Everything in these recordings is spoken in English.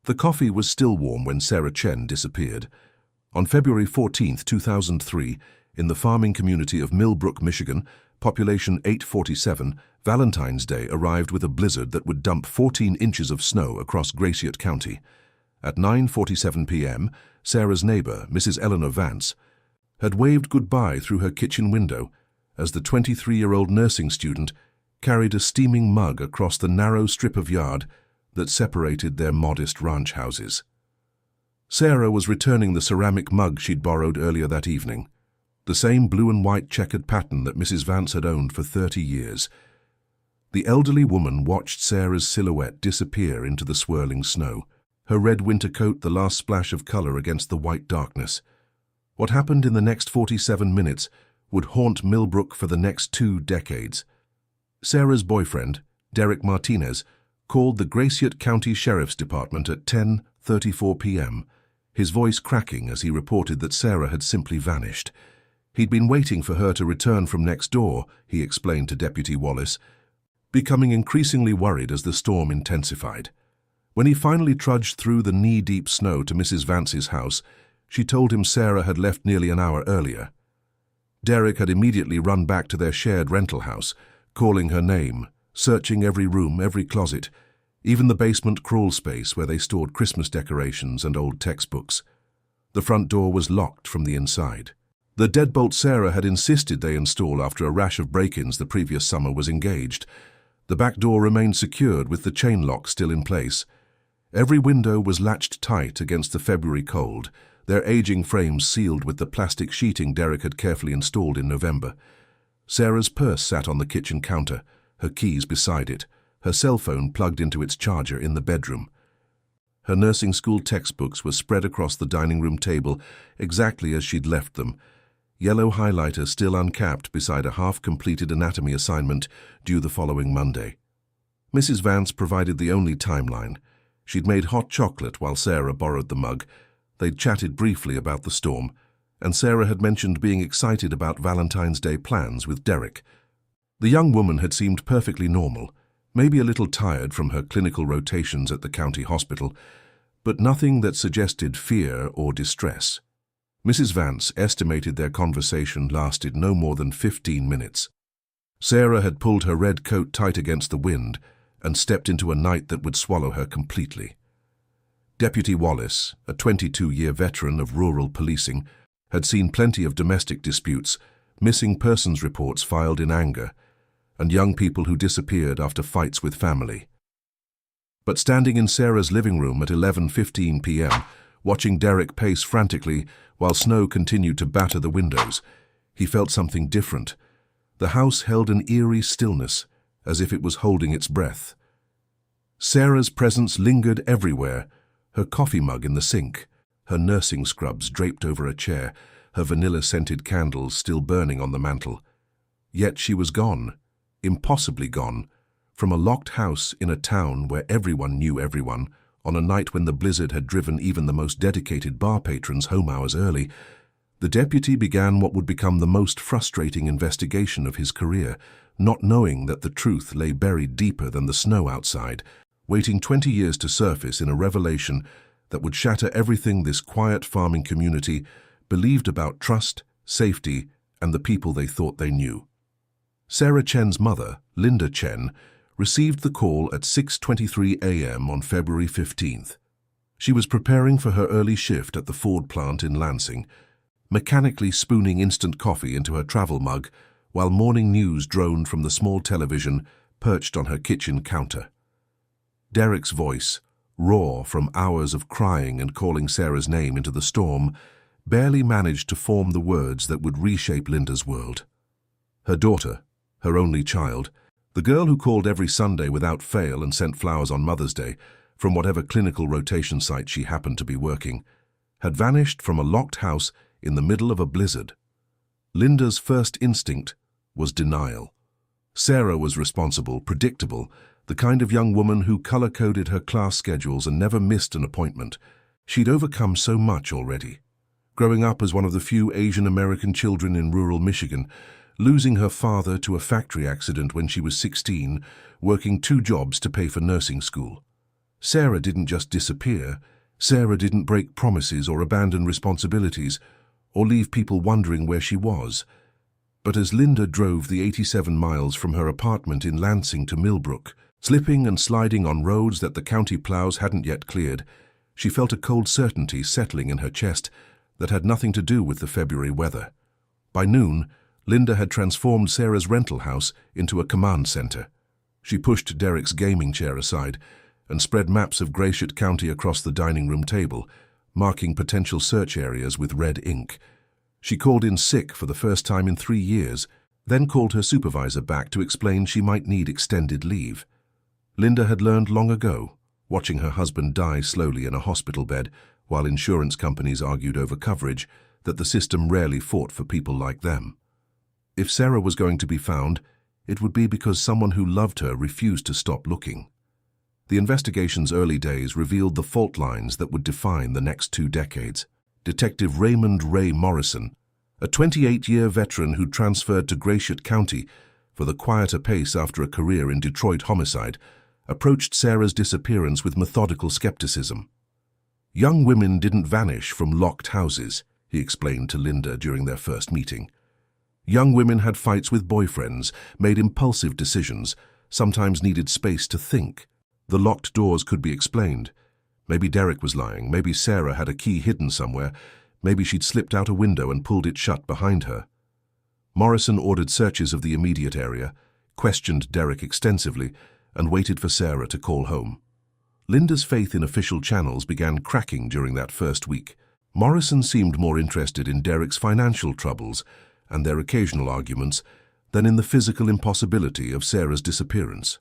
The coffee was still warm when Sarah Chen disappeared. On February 14, 2003, in the farming community of Millbrook, Michigan, population 847, Valentine's Day arrived with a blizzard that would dump 14 inches of snow across Gratiot County. At 9:47 p.m., Sarah's neighbor, Mrs. Eleanor Vance, had waved goodbye through her kitchen window as the 23-year-old nursing student carried a steaming mug across the narrow strip of yard that separated their modest ranch houses. Sarah was returning the ceramic mug she'd borrowed earlier that evening, the same blue and white checkered pattern that Mrs. Vance had owned for 30 years. The elderly woman watched Sarah's silhouette disappear into the swirling snow, her red winter coat the last splash of color against the white darkness. What happened in the next 47 minutes would haunt Millbrook for the next 2 decades. Sarah's boyfriend, Derek Martinez, called the Gratiot County Sheriff's Department at 10:34 p.m., his voice cracking as he reported that Sarah had simply vanished. He'd been waiting for her to return from next door, he explained to Deputy Wallace, becoming increasingly worried as the storm intensified. When he finally trudged through the knee-deep snow to Mrs. Vance's house, she told him Sarah had left nearly an hour earlier. Derek had immediately run back to their shared rental house, calling her name, searching every room, every closet, even the basement crawl space where they stored Christmas decorations and old textbooks. The front door was locked from the inside. The deadbolt Sarah had insisted they install after a rash of break-ins the previous summer was engaged. The back door remained secured with the chain lock still in place. Every window was latched tight against the February cold, their aging frames sealed with the plastic sheeting Derek had carefully installed in November. Sarah's purse sat on the kitchen counter, her keys beside it, her cell phone plugged into its charger in the bedroom. Her nursing school textbooks were spread across the dining room table exactly as she'd left them, yellow highlighter still uncapped beside a half-completed anatomy assignment due the following Monday. Mrs. Vance provided the only timeline. She'd made hot chocolate while Sarah borrowed the mug. They'd chatted briefly about the storm, and Sarah had mentioned being excited about Valentine's Day plans with Derek. The young woman had seemed perfectly normal, maybe a little tired from her clinical rotations at the county hospital, but nothing that suggested fear or distress. Mrs. Vance estimated their conversation lasted no more than 15 minutes. Sarah had pulled her red coat tight against the wind and stepped into a night that would swallow her completely. Deputy Wallace, a 22-year veteran of rural policing, had seen plenty of domestic disputes, missing persons reports filed in anger, and young people who disappeared after fights with family. But standing in Sarah's living room at 11:15 p.m., watching Derek pace frantically while snow continued to batter the windows, he felt something different. The house held an eerie stillness, as if it was holding its breath. Sarah's presence lingered everywhere, her coffee mug in the sink, her nursing scrubs draped over a chair, her vanilla-scented candles still burning on the mantel. Yet she was gone, impossibly gone, from a locked house in a town where everyone knew everyone, on a night when the blizzard had driven even the most dedicated bar patrons home hours early. The deputy began what would become the most frustrating investigation of his career, not knowing that the truth lay buried deeper than the snow outside, waiting 20 years to surface in a revelation that would shatter everything this quiet farming community believed about trust, safety, and the people they thought they knew. Sarah Chen's mother, Linda Chen, received the call at 6:23 a.m. on February 15th. She was preparing for her early shift at the Ford plant in Lansing, mechanically spooning instant coffee into her travel mug while morning news droned from the small television perched on her kitchen counter. Derek's voice, raw from hours of crying and calling Sarah's name into the storm, barely managed to form the words that would reshape Linda's world. Her daughter, her only child, the girl who called every Sunday without fail and sent flowers on Mother's Day from whatever clinical rotation site she happened to be working, had vanished from a locked house in the middle of a blizzard. Linda's first instinct was denial. Sarah was responsible, predictable, the kind of young woman who color-coded her class schedules and never missed an appointment. She'd overcome so much already. Growing up as one of the few Asian American children in rural Michigan, losing her father to a factory accident when she was 16, working 2 jobs to pay for nursing school. Sarah didn't just disappear. Sarah didn't break promises or abandon responsibilities or leave people wondering where she was. But as Linda drove the 87 miles from her apartment in Lansing to Millbrook, slipping and sliding on roads that the county plows hadn't yet cleared, she felt a cold certainty settling in her chest that had nothing to do with the February weather. By noon, Linda had transformed Sarah's rental house into a command center. She pushed Derek's gaming chair aside and spread maps of Gratiot County across the dining room table, marking potential search areas with red ink. She called in sick for the first time in 3 years, then called her supervisor back to explain she might need extended leave. Linda had learned long ago, watching her husband die slowly in a hospital bed while insurance companies argued over coverage, that the system rarely fought for people like them. If Sarah was going to be found, it would be because someone who loved her refused to stop looking. The investigation's early days revealed the fault lines that would define the next 2 decades. Detective Raymond Ray Morrison, a 28-year veteran who transferred to Gratiot County for the quieter pace after a career in Detroit homicide, approached Sarah's disappearance with methodical skepticism. Young women didn't vanish from locked houses, he explained to Linda during their first meeting. Young women had fights with boyfriends, made impulsive decisions, sometimes needed space to think. The locked doors could be explained. Maybe Derek was lying, maybe Sarah had a key hidden somewhere, maybe she'd slipped out a window and pulled it shut behind her. Morrison ordered searches of the immediate area, questioned Derek extensively, and waited for Sarah to call home. Linda's faith in official channels began cracking during that first week. Morrison seemed more interested in Derek's financial troubles and their occasional arguments than in the physical impossibility of Sarah's disappearance.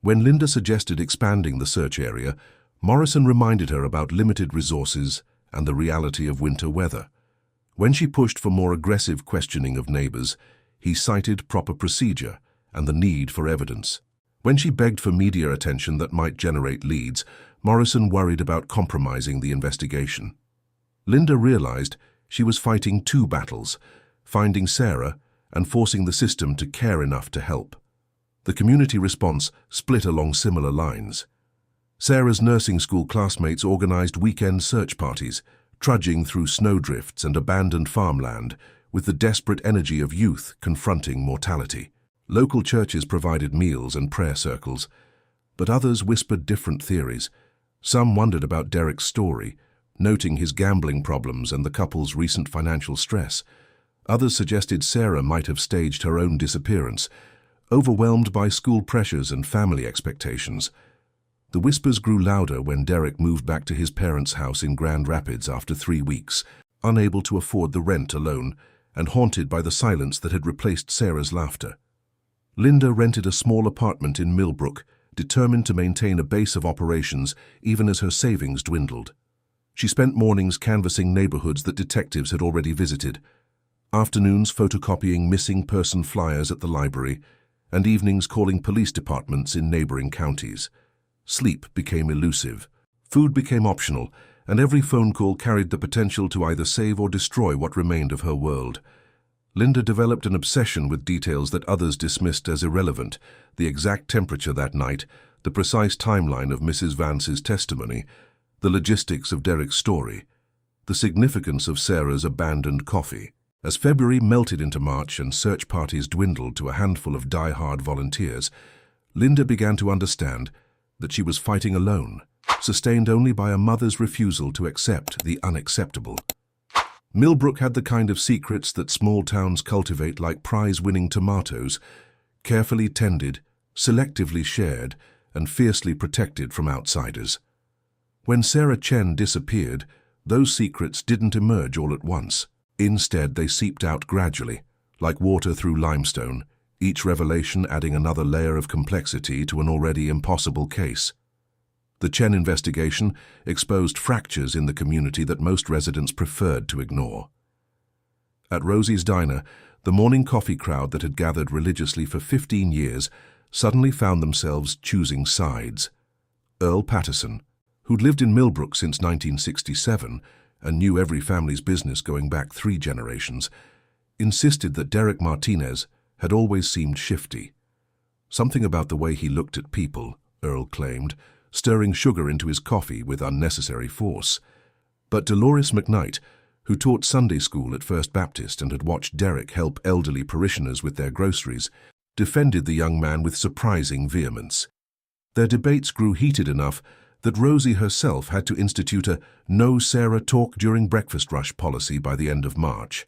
When Linda suggested expanding the search area, Morrison reminded her about limited resources and the reality of winter weather. When she pushed for more aggressive questioning of neighbors, he cited proper procedure and the need for evidence. When she begged for media attention that might generate leads, Morrison worried about compromising the investigation. Linda realized she was fighting 2 battles, finding Sarah and forcing the system to care enough to help. The community response split along similar lines. Sarah's nursing school classmates organized weekend search parties, trudging through snowdrifts and abandoned farmland with the desperate energy of youth confronting mortality. Local churches provided meals and prayer circles, but others whispered different theories. Some wondered about Derek's story, noting his gambling problems and the couple's recent financial stress. Others suggested Sarah might have staged her own disappearance, overwhelmed by school pressures and family expectations. The whispers grew louder when Derek moved back to his parents' house in Grand Rapids after 3 weeks, unable to afford the rent alone and haunted by the silence that had replaced Sarah's laughter. Linda rented a small apartment in Millbrook, determined to maintain a base of operations even as her savings dwindled. She spent mornings canvassing neighborhoods that detectives had already visited, afternoons photocopying missing person flyers at the library, and evenings calling police departments in neighboring counties. Sleep became elusive. Food became optional, and every phone call carried the potential to either save or destroy what remained of her world. Linda developed an obsession with details that others dismissed as irrelevant: the exact temperature that night, the precise timeline of Mrs. Vance's testimony, the logistics of Derek's story, the significance of Sarah's abandoned coffee. As February melted into March and search parties dwindled to a handful of die-hard volunteers, Linda began to understand that she was fighting alone, sustained only by a mother's refusal to accept the unacceptable. Millbrook had the kind of secrets that small towns cultivate like prize-winning tomatoes, carefully tended, selectively shared, and fiercely protected from outsiders. When Sarah Chen disappeared, those secrets didn't emerge all at once. Instead, they seeped out gradually, like water through limestone, each revelation adding another layer of complexity to an already impossible case. The Chen investigation exposed fractures in the community that most residents preferred to ignore. At Rosie's Diner, the morning coffee crowd that had gathered religiously for 15 years suddenly found themselves choosing sides. Earl Patterson, who'd lived in Millbrook since 1967 and knew every family's business going back 3 generations, insisted that Derek Martinez had always seemed shifty. Something about the way he looked at people, Earl claimed, stirring sugar into his coffee with unnecessary force. But Dolores McKnight, who taught Sunday school at First Baptist and had watched Derek help elderly parishioners with their groceries, defended the young man with surprising vehemence. Their debates grew heated enough that Rosie herself had to institute a "No Sarah Talk During Breakfast Rush" policy by the end of March.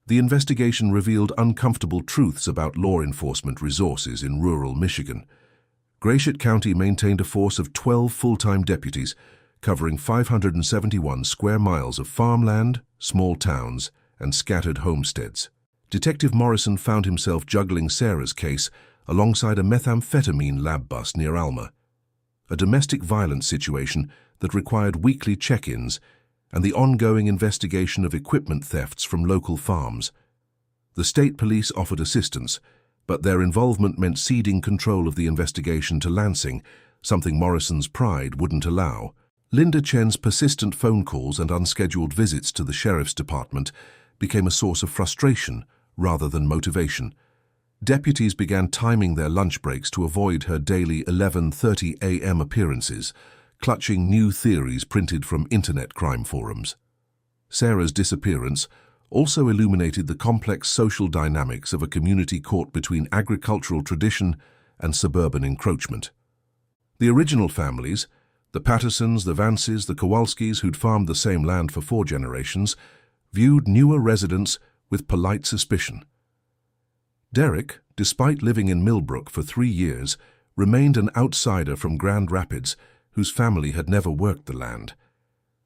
The investigation revealed uncomfortable truths about law enforcement resources in rural Michigan. Gratiot County maintained a force of 12 full-time deputies, covering 571 square miles of farmland, small towns, and scattered homesteads. Detective Morrison found himself juggling Sarah's case alongside a methamphetamine lab bust near Alma, a domestic violence situation that required weekly check-ins, and the ongoing investigation of equipment thefts from local farms. The state police offered assistance, but their involvement meant ceding control of the investigation to Lansing, something Morrison's pride wouldn't allow. Linda Chen's persistent phone calls and unscheduled visits to the sheriff's department became a source of frustration rather than motivation. Deputies began timing their lunch breaks to avoid her daily 11:30 a.m. appearances, clutching new theories printed from internet crime forums. Sarah's disappearance also illuminated the complex social dynamics of a community caught between agricultural tradition and suburban encroachment. The original families, the Pattersons, the Vances, the Kowalskis, who'd farmed the same land for 4 generations, viewed newer residents with polite suspicion. Derek, despite living in Millbrook for 3 years, remained an outsider from Grand Rapids, whose family had never worked the land.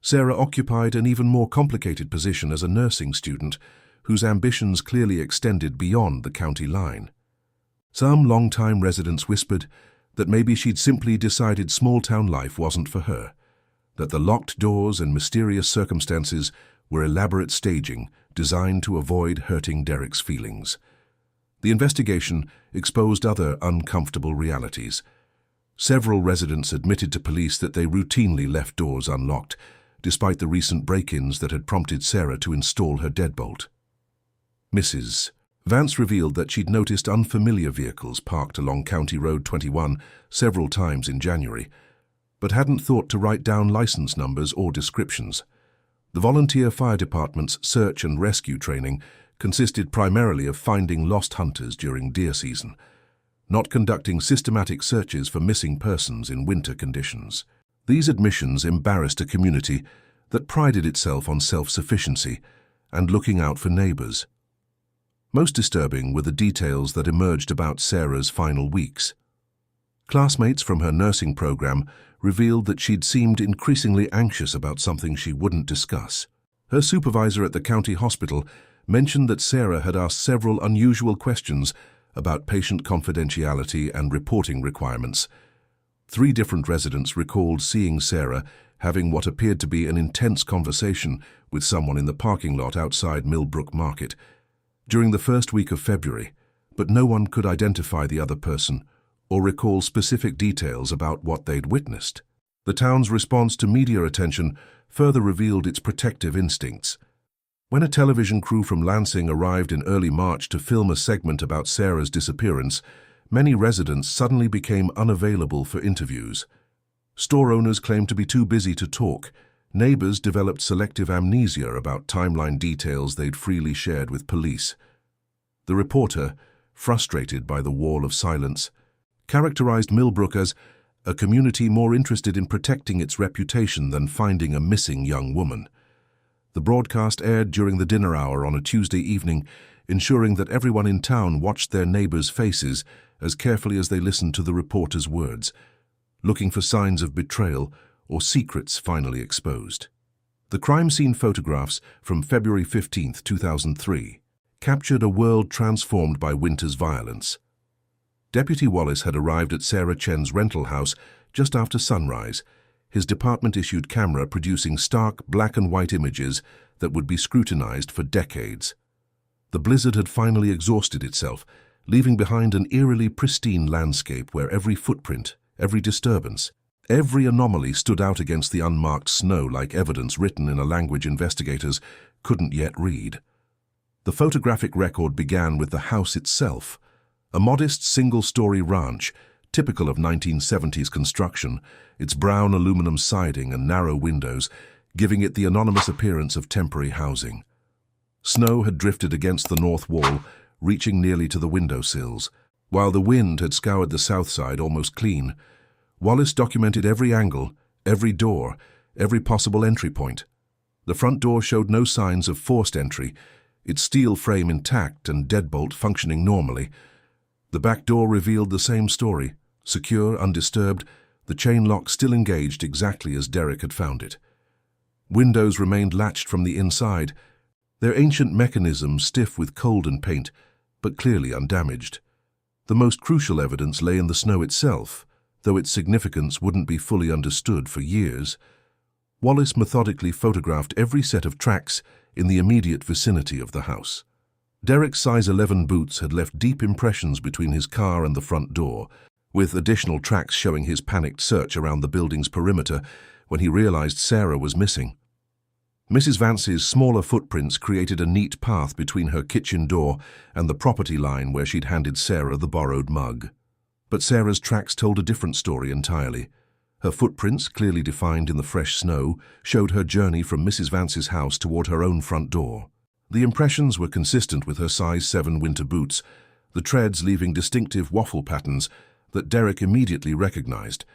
Sarah occupied an even more complicated position as a nursing student, whose ambitions clearly extended beyond the county line. Some long-time residents whispered that maybe she'd simply decided small-town life wasn't for her, that the locked doors and mysterious circumstances were elaborate staging designed to avoid hurting Derek's feelings. The investigation exposed other uncomfortable realities. Several residents admitted to police that they routinely left doors unlocked, despite the recent break-ins that had prompted Sarah to install her deadbolt. Mrs. Vance revealed that she'd noticed unfamiliar vehicles parked along County Road 21 several times in January, but hadn't thought to write down license numbers or descriptions. The volunteer fire department's search and rescue training consisted primarily of finding lost hunters during deer season, not conducting systematic searches for missing persons in winter conditions. These admissions embarrassed a community that prided itself on self-sufficiency and looking out for neighbors. Most disturbing were the details that emerged about Sarah's final weeks. Classmates from her nursing program revealed that she'd seemed increasingly anxious about something she wouldn't discuss. Her supervisor at the county hospital mentioned that Sarah had asked several unusual questions about patient confidentiality and reporting requirements. 3 different residents recalled seeing Sarah having what appeared to be an intense conversation with someone in the parking lot outside Millbrook Market during the first week of February, but no one could identify the other person or recall specific details about what they'd witnessed. The town's response to media attention further revealed its protective instincts. When a television crew from Lansing arrived in early March to film a segment about Sarah's disappearance, many residents suddenly became unavailable for interviews. Store owners claimed to be too busy to talk. Neighbors developed selective amnesia about timeline details they'd freely shared with police. The reporter, frustrated by the wall of silence, characterized Millbrook as a community more interested in protecting its reputation than finding a missing young woman. The broadcast aired during the dinner hour on a Tuesday evening, ensuring that everyone in town watched their neighbors' faces as carefully as they listened to the reporter's words, looking for signs of betrayal or secrets finally exposed. The crime scene photographs from February 15, 2003, captured a world transformed by winter's violence. Deputy Wallace had arrived at Sarah Chen's rental house just after sunrise, his department-issued camera producing stark black-and-white images that would be scrutinized for decades. The blizzard had finally exhausted itself, leaving behind an eerily pristine landscape where every footprint, every disturbance, every anomaly stood out against the unmarked snow like evidence written in a language investigators couldn't yet read. The photographic record began with the house itself, a modest single-story ranch typical of 1970s construction, its brown aluminum siding and narrow windows, giving it the anonymous appearance of temporary housing. Snow had drifted against the north wall, reaching nearly to the windowsills, while the wind had scoured the south side almost clean. Wallace documented every angle, every door, every possible entry point. The front door showed no signs of forced entry, its steel frame intact and deadbolt functioning normally. The back door revealed the same story, secure, undisturbed, the chain lock still engaged exactly as Derek had found it. Windows remained latched from the inside, their ancient mechanism stiff with cold and paint, but clearly undamaged. The most crucial evidence lay in the snow itself, though its significance wouldn't be fully understood for years. Wallace methodically photographed every set of tracks in the immediate vicinity of the house. Derek's size 11 boots had left deep impressions between his car and the front door, with additional tracks showing his panicked search around the building's perimeter when he realized Sarah was missing. Mrs. Vance's smaller footprints created a neat path between her kitchen door and the property line where she'd handed Sarah the borrowed mug. But Sarah's tracks told a different story entirely. Her footprints, clearly defined in the fresh snow, showed her journey from Mrs. Vance's house toward her own front door. The impressions were consistent with her size 7 winter boots, the treads leaving distinctive waffle patterns that Derek immediately recognized.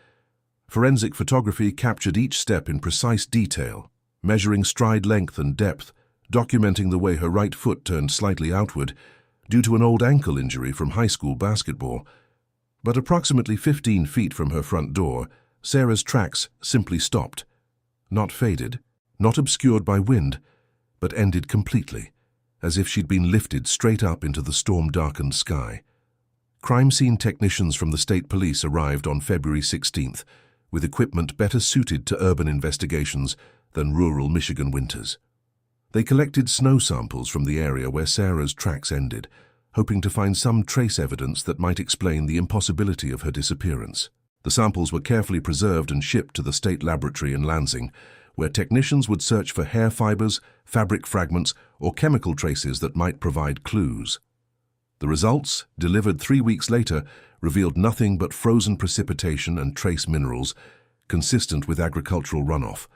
Forensic photography captured each step in precise detail, measuring stride length and depth, documenting the way her right foot turned slightly outward due to an old ankle injury from high school basketball. But approximately 15 feet from her front door, Sarah's tracks simply stopped, not faded, not obscured by wind, but ended completely, as if she'd been lifted straight up into the storm-darkened sky. Crime scene technicians from the state police arrived on February 16th, with equipment better suited to urban investigations than rural Michigan winters. They collected snow samples from the area where Sarah's tracks ended, hoping to find some trace evidence that might explain the impossibility of her disappearance. The samples were carefully preserved and shipped to the state laboratory in Lansing, where technicians would search for hair fibers, fabric fragments, or chemical traces that might provide clues. The results, delivered 3 weeks later, revealed nothing but frozen precipitation and trace minerals, consistent with agricultural runoff.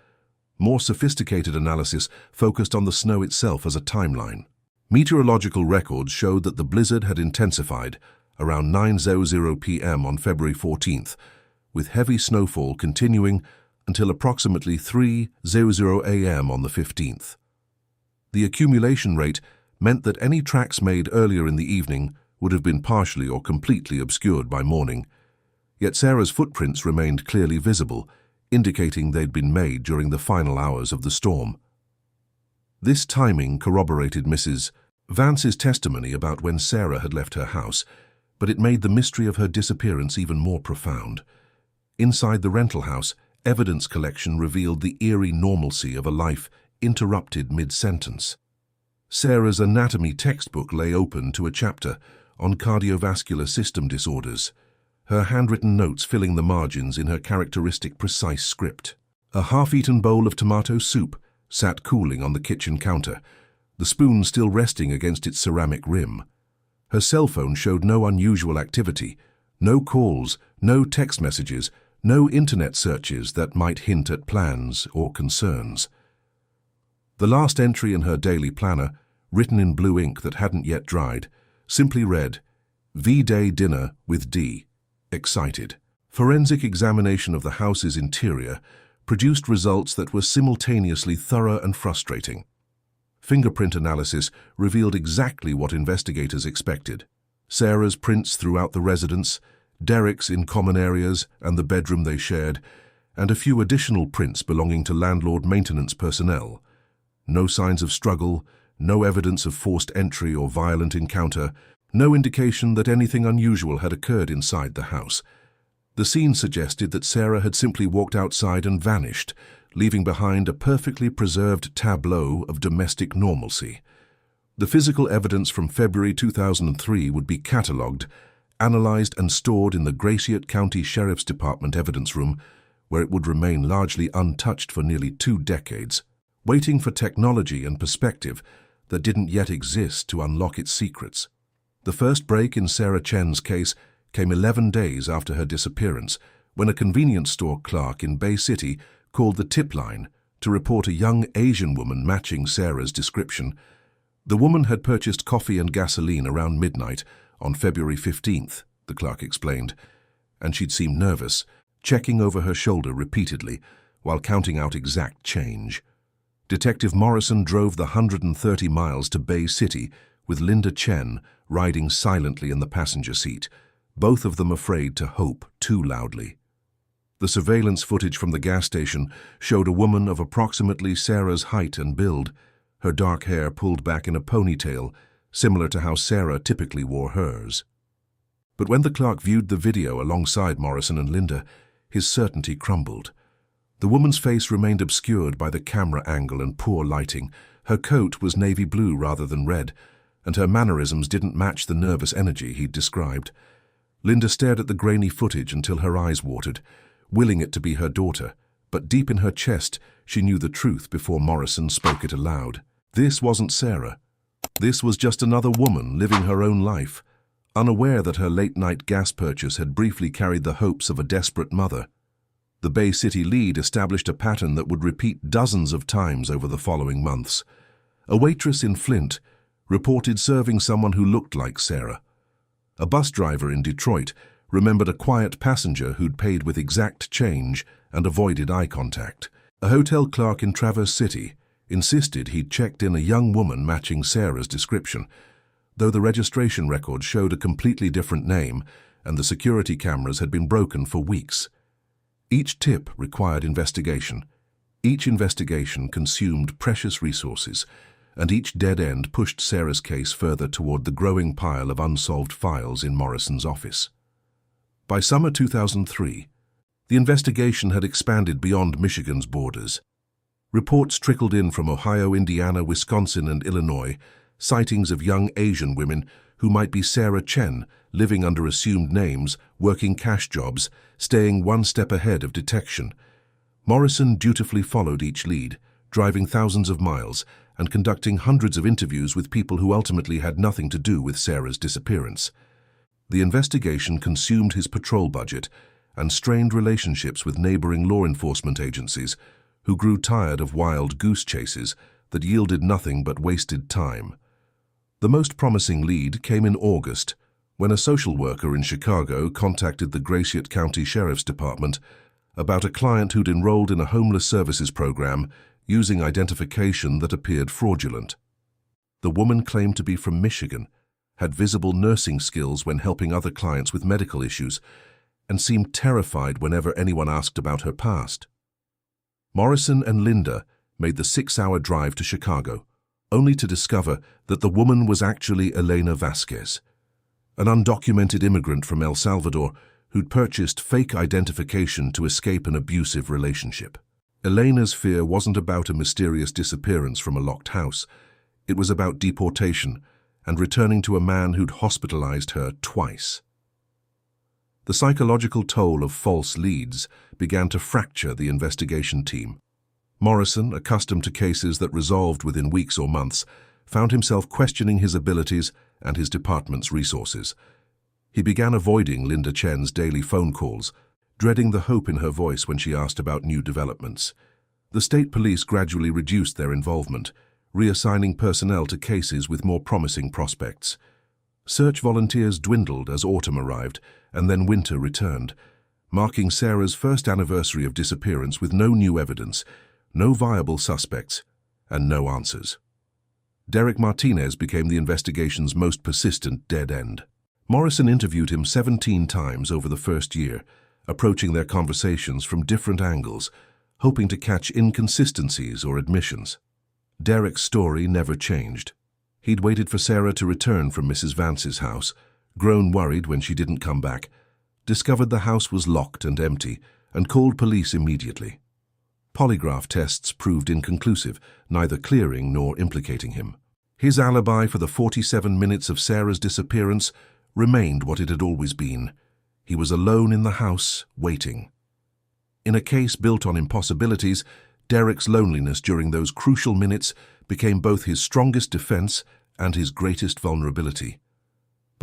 More sophisticated analysis focused on the snow itself as a timeline. Meteorological records showed that the blizzard had intensified around 9:00 p.m. on February 14th, with heavy snowfall continuing until approximately 3:00 a.m. on the 15th. The accumulation rate meant that any tracks made earlier in the evening would have been partially or completely obscured by morning, yet Sarah's footprints remained clearly visible, indicating they'd been made during the final hours of the storm. This timing corroborated Mrs. Vance's testimony about when Sarah had left her house, but it made the mystery of her disappearance even more profound. Inside the rental house, evidence collection revealed the eerie normalcy of a life interrupted mid-sentence. Sarah's anatomy textbook lay open to a chapter on cardiovascular system disorders, her handwritten notes filling the margins in her characteristic precise script. A half-eaten bowl of tomato soup sat cooling on the kitchen counter, the spoon still resting against its ceramic rim. Her cell phone showed no unusual activity, no calls, no text messages, no internet searches that might hint at plans or concerns. The last entry in her daily planner, written in blue ink that hadn't yet dried, simply read, V-Day dinner with D. Excited. Forensic examination of the house's interior produced results that were simultaneously thorough and frustrating. Fingerprint analysis revealed exactly what investigators expected. Sarah's prints throughout the residence, Derek's in common areas and the bedroom they shared, and a few additional prints belonging to landlord maintenance personnel. No signs of struggle, no evidence of forced entry or violent encounter, no indication that anything unusual had occurred inside the house. The scene suggested that Sarah had simply walked outside and vanished, leaving behind a perfectly preserved tableau of domestic normalcy. The physical evidence from February 2003 would be catalogued, analyzed and stored in the Gratiot County Sheriff's Department evidence room, where it would remain largely untouched for nearly 2 decades, waiting for technology and perspective that didn't yet exist to unlock its secrets. The first break in Sarah Chen's case came 11 days after her disappearance, when a convenience store clerk in Bay City called the tip line to report a young Asian woman matching Sarah's description. The woman had purchased coffee and gasoline around midnight on February 15th, the clerk explained, and she'd seemed nervous, checking over her shoulder repeatedly while counting out exact change. Detective Morrison drove the 130 miles to Bay City with Linda Chen riding silently in the passenger seat, both of them afraid to hope too loudly. The surveillance footage from the gas station showed a woman of approximately Sarah's height and build, her dark hair pulled back in a ponytail, similar to how Sarah typically wore hers. But when the clerk viewed the video alongside Morrison and Linda, his certainty crumbled. The woman's face remained obscured by the camera angle and poor lighting. Her coat was navy blue rather than red, and her mannerisms didn't match the nervous energy he'd described. Linda stared at the grainy footage until her eyes watered, willing it to be her daughter, but deep in her chest she knew the truth before Morrison spoke it aloud. This wasn't Sarah. This was just another woman living her own life, unaware that her late-night gas purchase had briefly carried the hopes of a desperate mother. The Bay City lead established a pattern that would repeat dozens of times over the following months. A waitress in Flint reported serving someone who looked like Sarah. A bus driver in Detroit remembered a quiet passenger who'd paid with exact change and avoided eye contact. A hotel clerk in Traverse City insisted he'd checked in a young woman matching Sarah's description, though the registration record showed a completely different name and the security cameras had been broken for weeks. Each tip required investigation. Each investigation consumed precious resources, and each dead end pushed Sarah's case further toward the growing pile of unsolved files in Morrison's office. By summer 2003, the investigation had expanded beyond Michigan's borders. Reports trickled in from Ohio, Indiana, Wisconsin, and Illinois, sightings of young Asian women who might be Sarah Chen, living under assumed names, working cash jobs, staying one step ahead of detection. Morrison dutifully followed each lead, driving thousands of miles and conducting hundreds of interviews with people who ultimately had nothing to do with Sarah's disappearance. The investigation consumed his patrol budget and strained relationships with neighboring law enforcement agencies who grew tired of wild goose chases that yielded nothing but wasted time. The most promising lead came in August, when a social worker in Chicago contacted the Gratiot County Sheriff's Department about a client who'd enrolled in a homeless services program using identification that appeared fraudulent. The woman claimed to be from Michigan, had visible nursing skills when helping other clients with medical issues, and seemed terrified whenever anyone asked about her past. Morrison and Linda made the 6-hour drive to Chicago, only to discover that the woman was actually Elena Vasquez, an undocumented immigrant from El Salvador who'd purchased fake identification to escape an abusive relationship. Elena's fear wasn't about a mysterious disappearance from a locked house. It was about deportation and returning to a man who'd hospitalized her twice. The psychological toll of false leads began to fracture the investigation team. Morrison, accustomed to cases that resolved within weeks or months, found himself questioning his abilities and his department's resources. He began avoiding Linda Chen's daily phone calls, dreading the hope in her voice when she asked about new developments. The state police gradually reduced their involvement, reassigning personnel to cases with more promising prospects. Search volunteers dwindled as autumn arrived, and then winter returned, marking Sarah's first anniversary of disappearance with no new evidence, no viable suspects, and no answers. Derek Martinez became the investigation's most persistent dead end. Morrison interviewed him 17 times over the first year, approaching their conversations from different angles, hoping to catch inconsistencies or admissions. Derek's story never changed. He'd waited for Sarah to return from Mrs. Vance's house, grown worried when she didn't come back, discovered the house was locked and empty, and called police immediately. Polygraph tests proved inconclusive, neither clearing nor implicating him. His alibi for the 47 minutes of Sarah's disappearance remained what it had always been. He was alone in the house, waiting. In a case built on impossibilities, Derek's loneliness during those crucial minutes became both his strongest defense and his greatest vulnerability.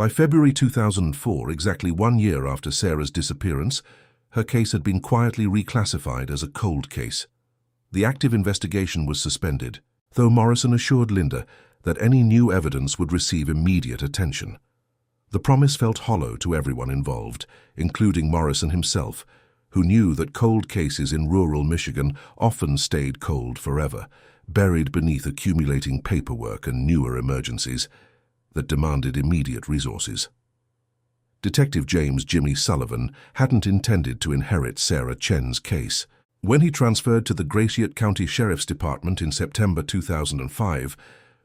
By February 2004, exactly 1 year after Sarah's disappearance, her case had been quietly reclassified as a cold case. The active investigation was suspended, though Morrison assured Linda that any new evidence would receive immediate attention. The promise felt hollow to everyone involved, including Morrison himself, who knew that cold cases in rural Michigan often stayed cold forever, buried beneath accumulating paperwork and newer emergencies that demanded immediate resources. Detective James "Jimmy" Sullivan hadn't intended to inherit Sarah Chen's case. When he transferred to the Gratiot County Sheriff's Department in September 2005,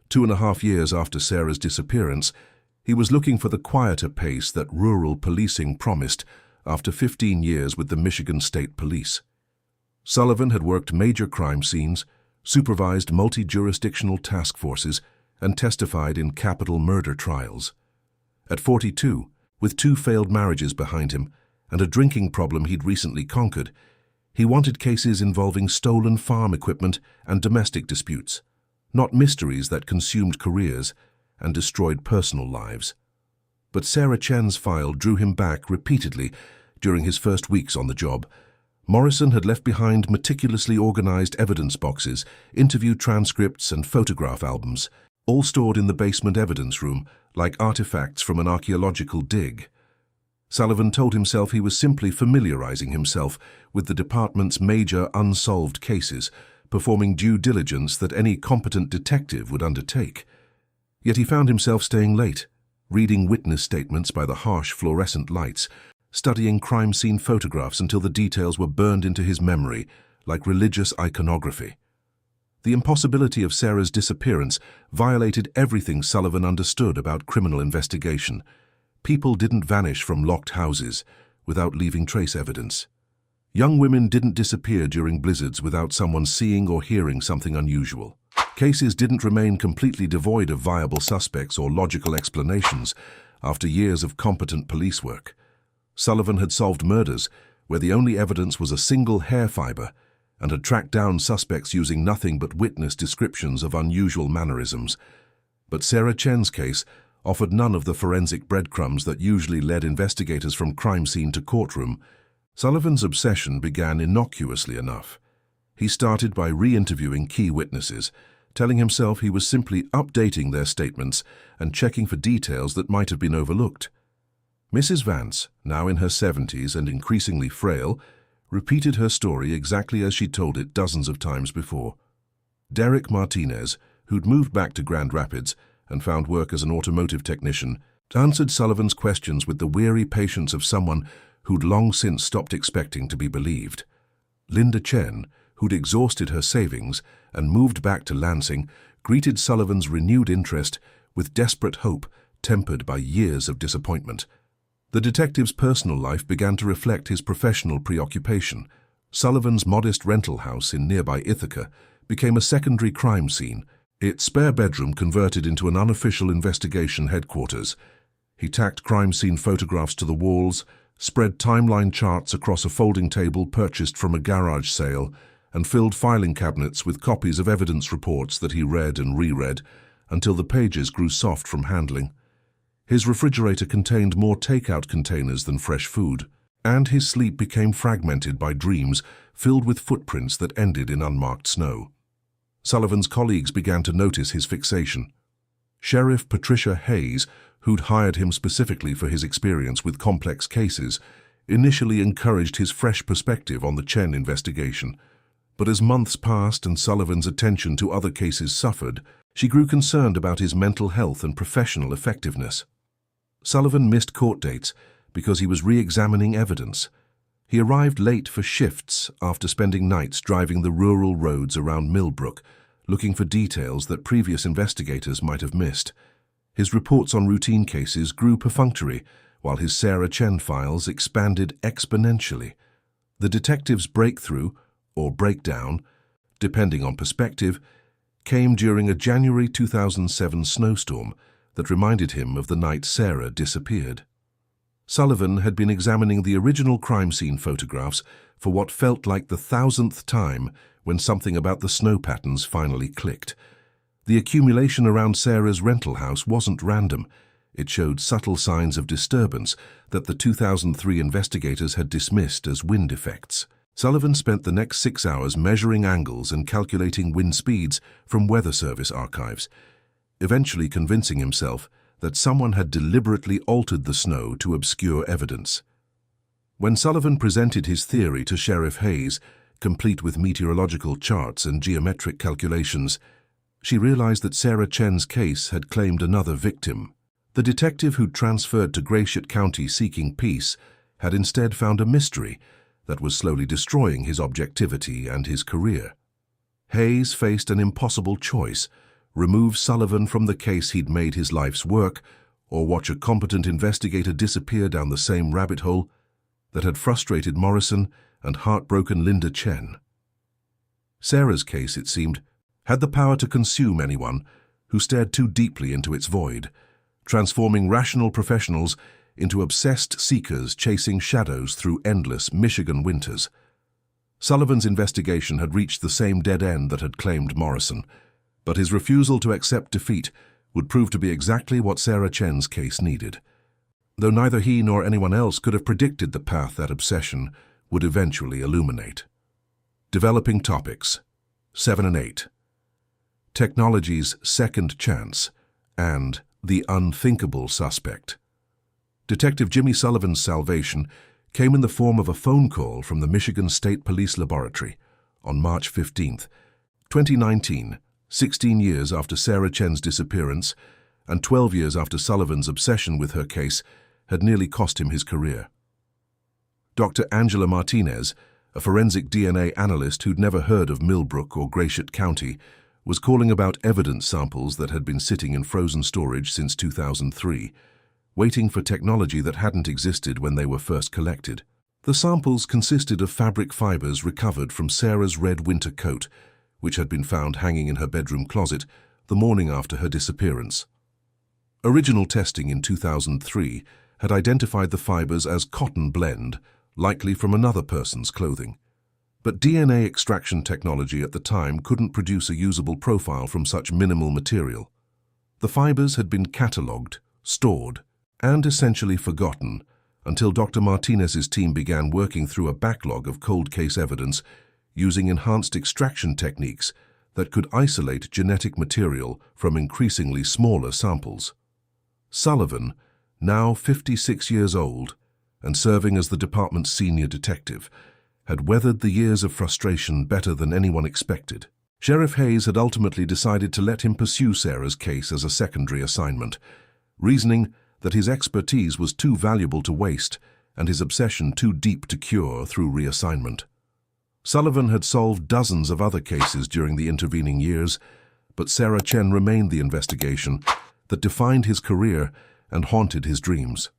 2.5 years after Sarah's disappearance, he was looking for the quieter pace that rural policing promised after 15 years with the Michigan State Police. Sullivan had worked major crime scenes, supervised multi-jurisdictional task forces, and testified in capital murder trials. At 42, with 2 failed marriages behind him and a drinking problem he'd recently conquered, he wanted cases involving stolen farm equipment and domestic disputes, not mysteries that consumed careers and destroyed personal lives. But Sarah Chen's file drew him back repeatedly during his first weeks on the job. Morrison had left behind meticulously organized evidence boxes, interview transcripts, and photograph albums, all stored in the basement evidence room like artifacts from an archaeological dig. Sullivan told himself he was simply familiarizing himself with the department's major unsolved cases, performing due diligence that any competent detective would undertake. Yet he found himself staying late, reading witness statements by the harsh fluorescent lights, studying crime scene photographs until the details were burned into his memory like religious iconography. The impossibility of Sarah's disappearance violated everything Sullivan understood about criminal investigation. People didn't vanish from locked houses without leaving trace evidence. Young women didn't disappear during blizzards without someone seeing or hearing something unusual. Cases didn't remain completely devoid of viable suspects or logical explanations after years of competent police work. Sullivan had solved murders where the only evidence was a single hair fiber and had tracked down suspects using nothing but witness descriptions of unusual mannerisms. But Sarah Chen's case offered none of the forensic breadcrumbs that usually led investigators from crime scene to courtroom. Sullivan's obsession began innocuously enough. He started by re-interviewing key witnesses, telling himself he was simply updating their statements and checking for details that might have been overlooked. Mrs. Vance, now in her 70s and increasingly frail, repeated her story exactly as she'd told it dozens of times before. Derek Martinez, who'd moved back to Grand Rapids and found work as an automotive technician, answered Sullivan's questions with the weary patience of someone who'd long since stopped expecting to be believed. Linda Chen, who'd exhausted her savings and moved back to Lansing, greeted Sullivan's renewed interest with desperate hope tempered by years of disappointment. The detective's personal life began to reflect his professional preoccupation. Sullivan's modest rental house in nearby Ithaca became a secondary crime scene, its spare bedroom converted into an unofficial investigation headquarters. He tacked crime scene photographs to the walls, spread timeline charts across a folding table purchased from a garage sale, and filled filing cabinets with copies of evidence reports that he read and reread until the pages grew soft from handling. His refrigerator contained more takeout containers than fresh food, and his sleep became fragmented by dreams filled with footprints that ended in unmarked snow. Sullivan's colleagues began to notice his fixation. Sheriff Patricia Hayes, who'd hired him specifically for his experience with complex cases, initially encouraged his fresh perspective on the Chen investigation. But as months passed and Sullivan's attention to other cases suffered, she grew concerned about his mental health and professional effectiveness. Sullivan missed court dates because he was re-examining evidence. He arrived late for shifts after spending nights driving the rural roads around Millbrook, looking for details that previous investigators might have missed. His reports on routine cases grew perfunctory, while his Sarah Chen files expanded exponentially. The detective's breakthrough, or breakdown, depending on perspective, came during a January 2007 snowstorm that reminded him of the night Sarah disappeared. Sullivan had been examining the original crime scene photographs for what felt like the 1,000th time when something about the snow patterns finally clicked. The accumulation around Sarah's rental house wasn't random. It showed subtle signs of disturbance that the 2003 investigators had dismissed as wind effects. Sullivan spent the next 6 hours measuring angles and calculating wind speeds from Weather Service archives, eventually convincing himself that someone had deliberately altered the snow to obscure evidence. When Sullivan presented his theory to Sheriff Hayes, complete with meteorological charts and geometric calculations, she realized that Sarah Chen's case had claimed another victim. The detective who'd transferred to Gratiot County seeking peace had instead found a mystery that was slowly destroying his objectivity and his career. Hayes faced an impossible choice: remove Sullivan from the case he'd made his life's work, or watch a competent investigator disappear down the same rabbit hole that had frustrated Morrison and heartbroken Linda Chen. Sarah's case, it seemed, had the power to consume anyone who stared too deeply into its void, transforming rational professionals into obsessed seekers chasing shadows through endless Michigan winters. Sullivan's investigation had reached the same dead end that had claimed Morrison, but his refusal to accept defeat would prove to be exactly what Sarah Chen's case needed. Though neither he nor anyone else could have predicted the path that obsession would eventually illuminate. Developing topics 7 and 8. Technology's second chance and the unthinkable suspect. Detective Jimmy Sullivan's salvation came in the form of a phone call from the Michigan State Police Laboratory on March 15, 2019, 16 years after Sarah Chen's disappearance and 12 years after Sullivan's obsession with her case had nearly cost him his career. Dr. Angela Martinez, a forensic DNA analyst who'd never heard of Millbrook or Gratiot County, was calling about evidence samples that had been sitting in frozen storage since 2003, waiting for technology that hadn't existed when they were first collected. The samples consisted of fabric fibers recovered from Sarah's red winter coat, which had been found hanging in her bedroom closet the morning after her disappearance. Original testing in 2003 had identified the fibers as cotton blend, likely from another person's clothing. But DNA extraction technology at the time couldn't produce a usable profile from such minimal material. The fibers had been catalogued, stored, and essentially forgotten until Dr. Martinez's team began working through a backlog of cold case evidence using enhanced extraction techniques that could isolate genetic material from increasingly smaller samples. Sullivan, now 56 years old and serving as the department's senior detective, had weathered the years of frustration better than anyone expected. Sheriff Hayes had ultimately decided to let him pursue Sarah's case as a secondary assignment, reasoning that his expertise was too valuable to waste and his obsession too deep to cure through reassignment. Sullivan had solved dozens of other cases during the intervening years, but Sarah Chen remained the investigation that defined his career and haunted his dreams.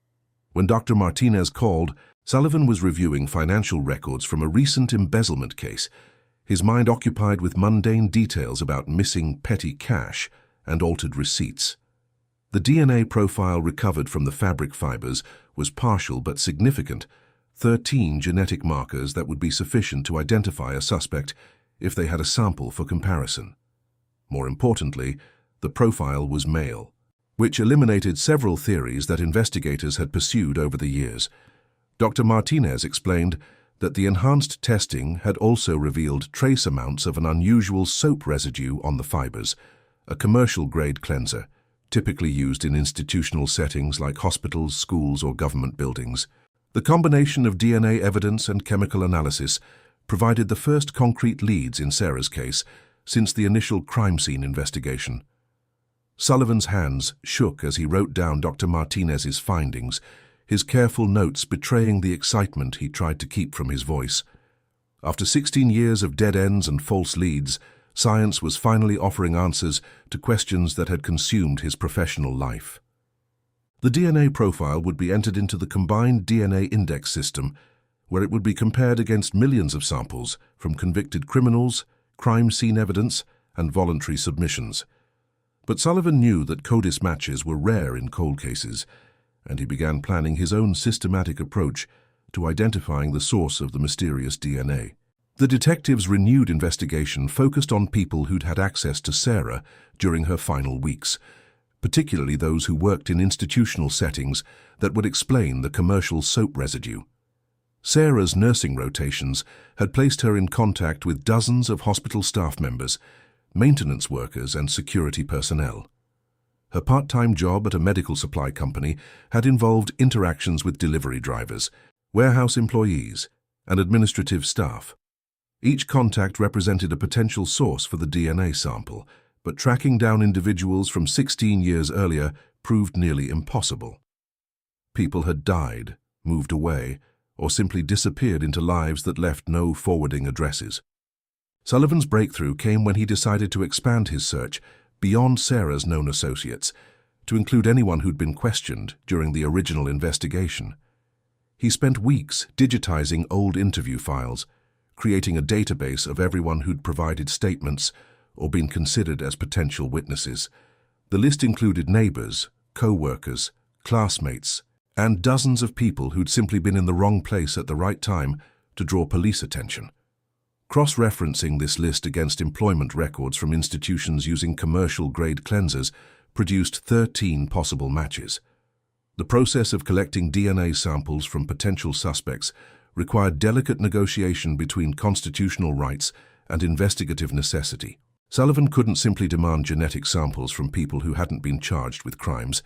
When Dr. Martinez called, Sullivan was reviewing financial records from a recent embezzlement case, his mind occupied with mundane details about missing petty cash and altered receipts. The DNA profile recovered from the fabric fibers was partial but significant, 13 genetic markers that would be sufficient to identify a suspect if they had a sample for comparison. More importantly, the profile was male, which eliminated several theories that investigators had pursued over the years. Dr. Martinez explained that the enhanced testing had also revealed trace amounts of an unusual soap residue on the fibers, a commercial-grade cleanser, typically used in institutional settings like hospitals, schools, or government buildings. The combination of DNA evidence and chemical analysis provided the first concrete leads in Sarah's case since the initial crime scene investigation. Sullivan's hands shook as he wrote down Dr. Martinez's findings, his careful notes betraying the excitement he tried to keep from his voice. After 16 years of dead ends and false leads, science was finally offering answers to questions that had consumed his professional life. The DNA profile would be entered into the combined DNA index system, where it would be compared against millions of samples from convicted criminals, crime scene evidence, and voluntary submissions. But Sullivan knew that CODIS matches were rare in cold cases, and he began planning his own systematic approach to identifying the source of the mysterious DNA. The detective's renewed investigation focused on people who'd had access to Sarah during her final weeks, particularly those who worked in institutional settings that would explain the commercial soap residue. Sarah's nursing rotations had placed her in contact with dozens of hospital staff members, maintenance workers, and security personnel. Her part-time job at a medical supply company had involved interactions with delivery drivers, warehouse employees, and administrative staff. Each contact represented a potential source for the DNA sample, but tracking down individuals from 16 years earlier proved nearly impossible. People had died, moved away, or simply disappeared into lives that left no forwarding addresses. Sullivan's breakthrough came when he decided to expand his search beyond Sarah's known associates, to include anyone who'd been questioned during the original investigation. He spent weeks digitizing old interview files, creating a database of everyone who'd provided statements or been considered as potential witnesses. The list included neighbors, co-workers, classmates, and dozens of people who'd simply been in the wrong place at the right time to draw police attention. Cross-referencing this list against employment records from institutions using commercial-grade cleansers produced 13 possible matches. The process of collecting DNA samples from potential suspects required delicate negotiation between constitutional rights and investigative necessity. Sullivan couldn't simply demand genetic samples from people who hadn't been charged with crimes,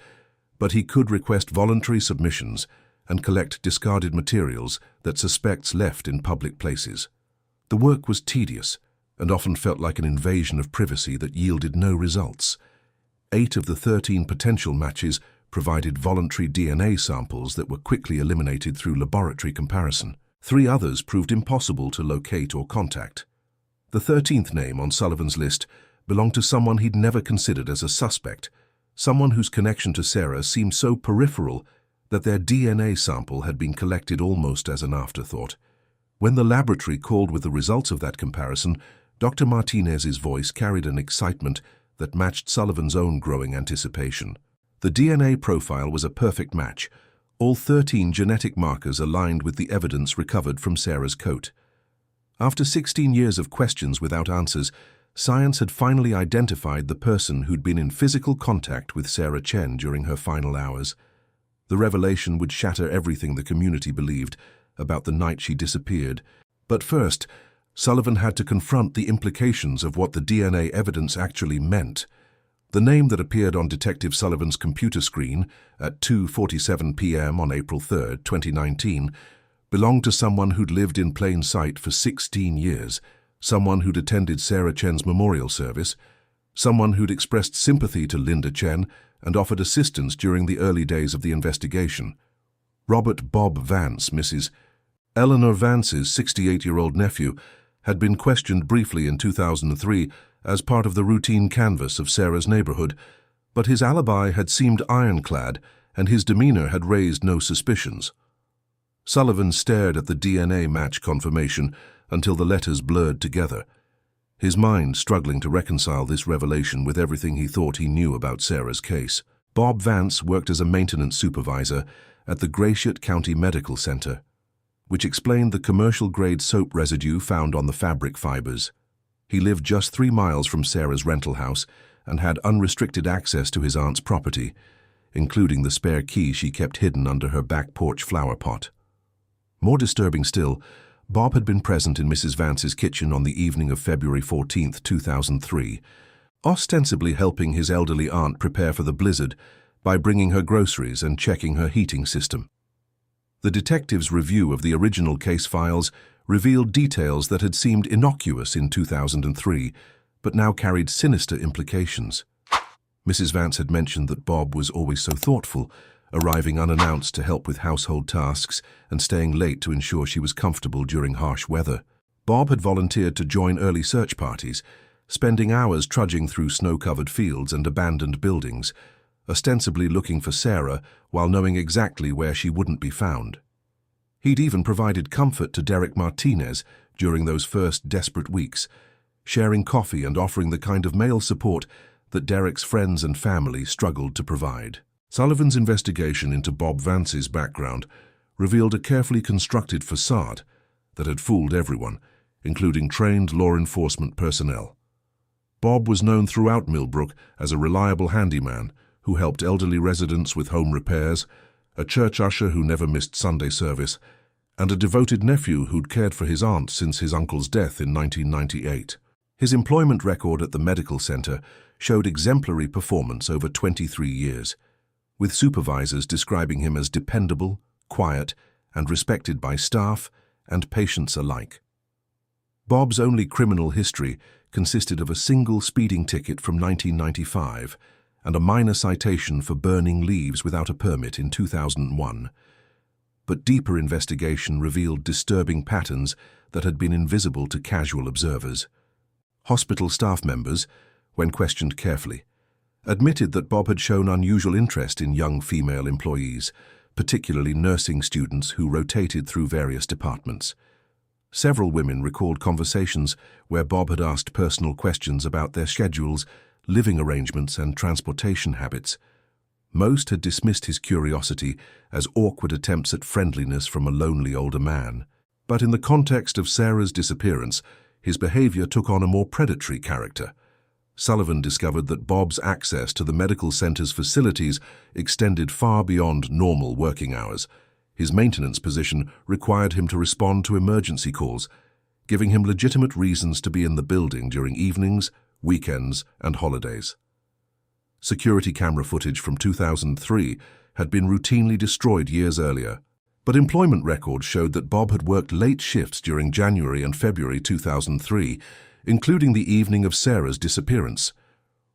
but he could request voluntary submissions and collect discarded materials that suspects left in public places. The work was tedious and often felt like an invasion of privacy that yielded no results. 8 of the 13 potential matches provided voluntary DNA samples that were quickly eliminated through laboratory comparison. 3 others proved impossible to locate or contact. The 13th name on Sullivan's list belonged to someone he'd never considered as a suspect, someone whose connection to Sarah seemed so peripheral that their DNA sample had been collected almost as an afterthought. When the laboratory called with the results of that comparison, Dr. Martinez's voice carried an excitement that matched Sullivan's own growing anticipation. The DNA profile was a perfect match. All 13 genetic markers aligned with the evidence recovered from Sarah's coat. After 16 years of questions without answers, science had finally identified the person who'd been in physical contact with Sarah Chen during her final hours. The revelation would shatter everything the community believed about the night she disappeared. But first, Sullivan had to confront the implications of what the DNA evidence actually meant. The name that appeared on Detective Sullivan's computer screen at 2:47 p.m. on April 3, 2019, belonged to someone who'd lived in plain sight for 16 years, someone who'd attended Sarah Chen's memorial service, someone who'd expressed sympathy to Linda Chen and offered assistance during the early days of the investigation. Robert Bob Vance, Mrs. Eleanor Vance's 68-year-old nephew, had been questioned briefly in 2003 as part of the routine canvass of Sarah's neighborhood, but his alibi had seemed ironclad and his demeanor had raised no suspicions. Sullivan stared at the DNA match confirmation until the letters blurred together, his mind struggling to reconcile this revelation with everything he thought he knew about Sarah's case. Bob Vance worked as a maintenance supervisor at the Gratiot County Medical Center, which explained the commercial-grade soap residue found on the fabric fibers. He lived just 3 miles from Sarah's rental house and had unrestricted access to his aunt's property, including the spare key she kept hidden under her back porch flower pot. More disturbing still, Bob had been present in Mrs. Vance's kitchen on the evening of February 14, 2003, ostensibly helping his elderly aunt prepare for the blizzard by bringing her groceries and checking her heating system. The detective's review of the original case files revealed details that had seemed innocuous in 2003, but now carried sinister implications. Mrs. Vance had mentioned that Bob was always so thoughtful, arriving unannounced to help with household tasks and staying late to ensure she was comfortable during harsh weather. Bob had volunteered to join early search parties, spending hours trudging through snow-covered fields and abandoned buildings, ostensibly looking for Sarah while knowing exactly where she wouldn't be found. He'd even provided comfort to Derek Martinez during those first desperate weeks, sharing coffee and offering the kind of male support that Derek's friends and family struggled to provide. Sullivan's investigation into Bob Vance's background revealed a carefully constructed facade that had fooled everyone, including trained law enforcement personnel. Bob was known throughout Millbrook as a reliable handyman who helped elderly residents with home repairs, a church usher who never missed Sunday service, and a devoted nephew who'd cared for his aunt since his uncle's death in 1998. His employment record at the medical center showed exemplary performance over 23 years, with supervisors describing him as dependable, quiet, and respected by staff and patients alike. Bob's only criminal history consisted of a single speeding ticket from 1995 and a minor citation for burning leaves without a permit in 2001. But deeper investigation revealed disturbing patterns that had been invisible to casual observers. Hospital staff members, when questioned carefully, admitted that Bob had shown unusual interest in young female employees, particularly nursing students who rotated through various departments. Several women recalled conversations where Bob had asked personal questions about their schedules, living arrangements, and transportation habits. Most had dismissed his curiosity as awkward attempts at friendliness from a lonely older man. But in the context of Sarah's disappearance, his behavior took on a more predatory character. Sullivan discovered that Bob's access to the medical center's facilities extended far beyond normal working hours. His maintenance position required him to respond to emergency calls, giving him legitimate reasons to be in the building during evenings, weekends, and holidays. Security camera footage from 2003 had been routinely destroyed years earlier, but employment records showed that Bob had worked late shifts during January and February 2003, including the evening of Sarah's disappearance.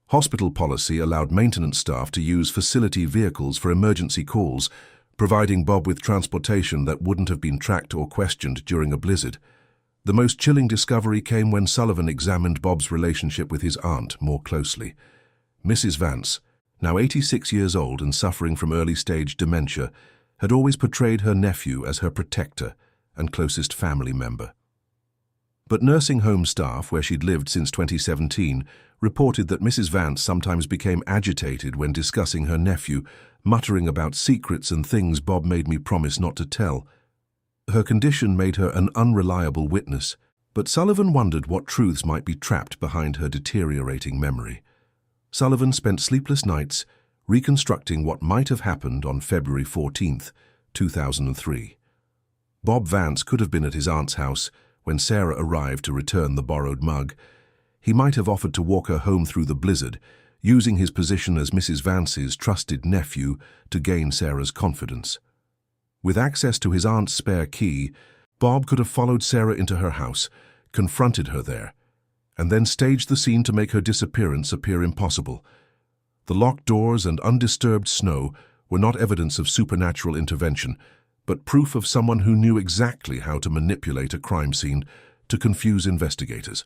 Hospital policy allowed maintenance staff to use facility vehicles for emergency calls, providing Bob with transportation that wouldn't have been tracked or questioned during a blizzard. The most chilling discovery came when Sullivan examined Bob's relationship with his aunt more closely. Mrs. Vance, now 86 years old and suffering from early-stage dementia, had always portrayed her nephew as her protector and closest family member. But nursing home staff, where she'd lived since 2017, reported that Mrs. Vance sometimes became agitated when discussing her nephew, muttering about secrets and things Bob made me promise not to tell. Her condition made her an unreliable witness, but Sullivan wondered what truths might be trapped behind her deteriorating memory. Sullivan spent sleepless nights reconstructing what might have happened on February 14, 2003. Bob Vance could have been at his aunt's house when Sarah arrived to return the borrowed mug. He might have offered to walk her home through the blizzard, using his position as Mrs. Vance's trusted nephew to gain Sarah's confidence. With access to his aunt's spare key, Bob could have followed Sarah into her house, confronted her there, and then staged the scene to make her disappearance appear impossible. The locked doors and undisturbed snow were not evidence of supernatural intervention, but proof of someone who knew exactly how to manipulate a crime scene to confuse investigators.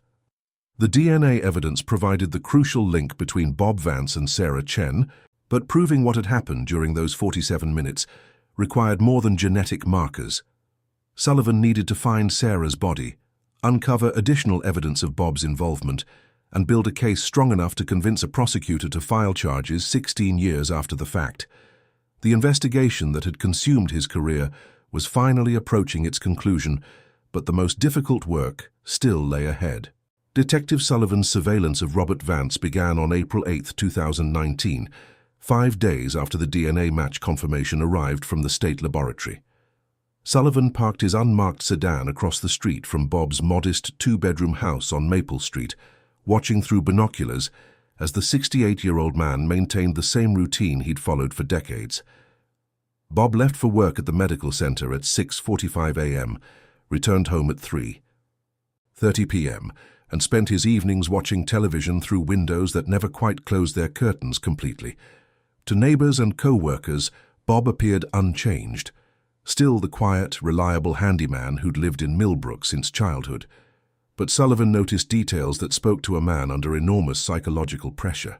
The DNA evidence provided the crucial link between Bob Vance and Sarah Chen, but proving what had happened during those 47 minutes required more than genetic markers. Sullivan needed to find Sarah's body, uncover additional evidence of Bob's involvement, and build a case strong enough to convince a prosecutor to file charges 16 years after the fact. The investigation that had consumed his career was finally approaching its conclusion, but the most difficult work still lay ahead. Detective Sullivan's surveillance of Robert Vance began on April 8, 2019, 5 days after the DNA match confirmation arrived from the state laboratory. Sullivan parked his unmarked sedan across the street from Bob's modest two-bedroom house on Maple Street, watching through binoculars as the 68-year-old man maintained the same routine he'd followed for decades. Bob left for work at the medical center at 6:45 a.m., returned home at 3:30 p.m., and spent his evenings watching television through windows that never quite closed their curtains completely. To neighbors and co-workers, Bob appeared unchanged, still the quiet, reliable handyman who'd lived in Millbrook since childhood. But Sullivan noticed details that spoke to a man under enormous psychological pressure.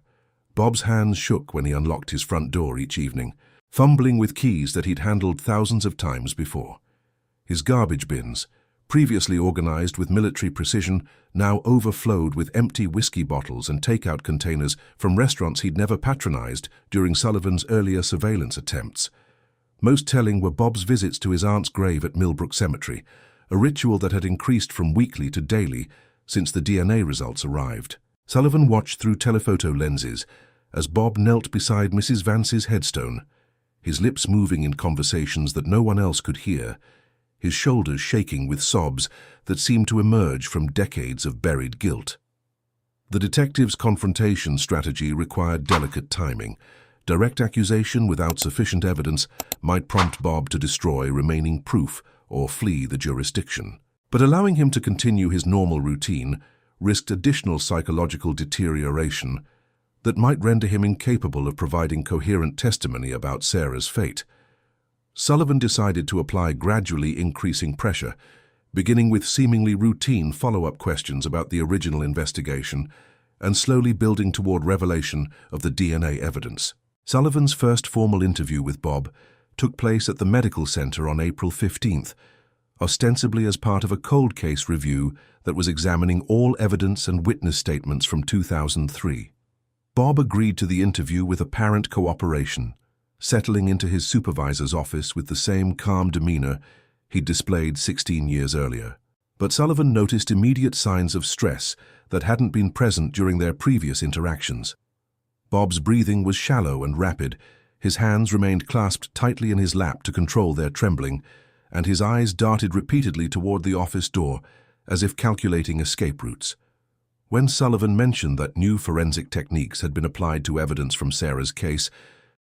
Bob's hands shook when he unlocked his front door each evening, fumbling with keys that he'd handled thousands of times before. His garbage bins, previously organized with military precision, now overflowed with empty whiskey bottles and takeout containers from restaurants he'd never patronized during Sullivan's earlier surveillance attempts. Most telling were Bob's visits to his aunt's grave at Millbrook Cemetery, a ritual that had increased from weekly to daily since the DNA results arrived. Sullivan watched through telephoto lenses as Bob knelt beside Mrs. Vance's headstone, his lips moving in conversations that no one else could hear, his shoulders shaking with sobs that seemed to emerge from decades of buried guilt. The detective's confrontation strategy required delicate timing. Direct accusation without sufficient evidence might prompt Bob to destroy remaining proof or flee the jurisdiction. But allowing him to continue his normal routine risked additional psychological deterioration that might render him incapable of providing coherent testimony about Sarah's fate. Sullivan decided to apply gradually increasing pressure, beginning with seemingly routine follow-up questions about the original investigation and slowly building toward revelation of the DNA evidence. Sullivan's first formal interview with Bob took place at the medical center on April 15th, ostensibly as part of a cold case review that was examining all evidence and witness statements from 2003. Bob agreed to the interview with apparent cooperation, settling into his supervisor's office with the same calm demeanor he'd displayed 16 years earlier. But Sullivan noticed immediate signs of stress that hadn't been present during their previous interactions. Bob's breathing was shallow and rapid, his hands remained clasped tightly in his lap to control their trembling, and his eyes darted repeatedly toward the office door, as if calculating escape routes. When Sullivan mentioned that new forensic techniques had been applied to evidence from Sarah's case,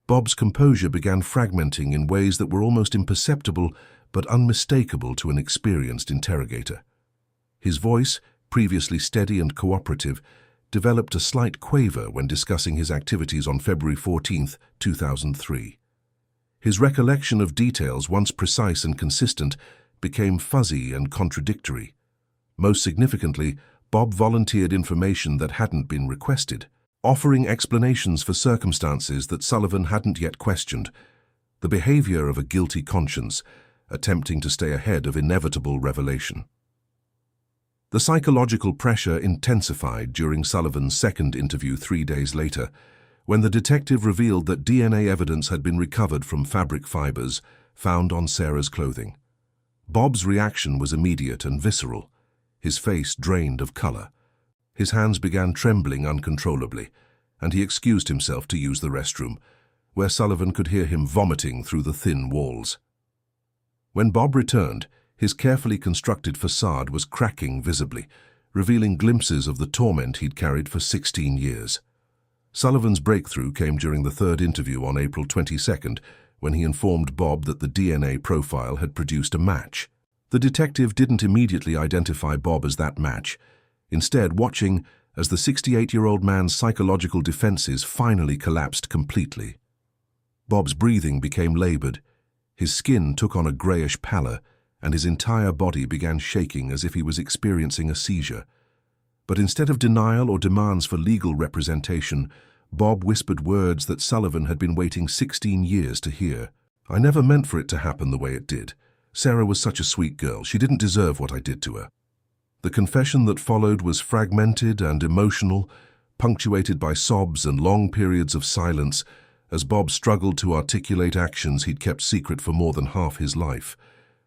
Bob's composure began fragmenting in ways that were almost imperceptible but unmistakable to an experienced interrogator. His voice, previously steady and cooperative, developed a slight quaver when discussing his activities on February 14, 2003. His recollection of details, once precise and consistent, became fuzzy and contradictory. Most significantly, Bob volunteered information that hadn't been requested, offering explanations for circumstances that Sullivan hadn't yet questioned, the behavior of a guilty conscience, attempting to stay ahead of inevitable revelation. The psychological pressure intensified during Sullivan's second interview 3 days later, when the detective revealed that DNA evidence had been recovered from fabric fibers found on Sarah's clothing. Bob's reaction was immediate and visceral, his face drained of color. His hands began trembling uncontrollably, and he excused himself to use the restroom, where Sullivan could hear him vomiting through the thin walls. When Bob returned, his carefully constructed facade was cracking visibly, revealing glimpses of the torment he'd carried for 16 years. Sullivan's breakthrough came during the third interview on April 22nd, when he informed Bob that the DNA profile had produced a match. The detective didn't immediately identify Bob as that match, instead watching as the 68-year-old man's psychological defenses finally collapsed completely. Bob's breathing became labored, his skin took on a grayish pallor, and his entire body began shaking as if he was experiencing a seizure. But instead of denial or demands for legal representation, Bob whispered words that Sullivan had been waiting 16 years to hear. "I never meant for it to happen the way it did. Sarah was such a sweet girl. She didn't deserve what I did to her." The confession that followed was fragmented and emotional, punctuated by sobs and long periods of silence, as Bob struggled to articulate actions he'd kept secret for more than half his life.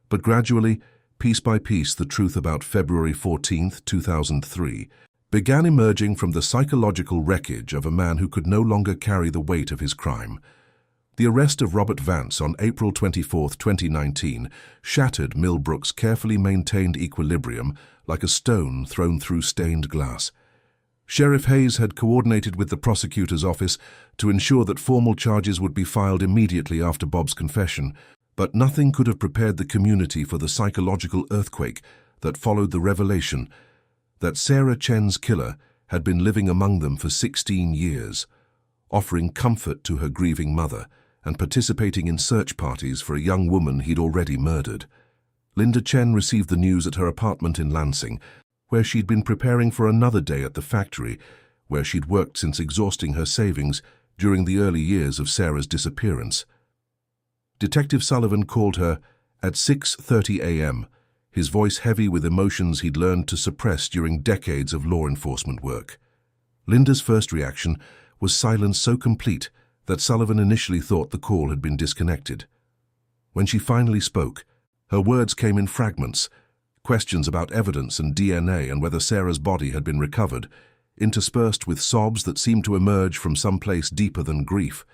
But gradually, piece by piece, the truth about February 14, 2003, began emerging from the psychological wreckage of a man who could no longer carry the weight of his crime. The arrest of Robert Vance on April 24, 2019, shattered Millbrook's carefully maintained equilibrium like a stone thrown through stained glass. Sheriff Hayes had coordinated with the prosecutor's office to ensure that formal charges would be filed immediately after Bob's confession, but nothing could have prepared the community for the psychological earthquake that followed the revelation that Sarah Chen's killer had been living among them for 16 years, offering comfort to her grieving mother and participating in search parties for a young woman he'd already murdered. Linda Chen received the news at her apartment in Lansing, where she'd been preparing for another day at the factory, where she'd worked since exhausting her savings during the early years of Sarah's disappearance. Detective Sullivan called her at 6:30 a.m., his voice heavy with emotions he'd learned to suppress during decades of law enforcement work. Linda's first reaction was silence so complete that Sullivan initially thought the call had been disconnected. When she finally spoke, her words came in fragments, questions about evidence and DNA and whether Sarah's body had been recovered, interspersed with sobs that seemed to emerge from some place deeper than grief,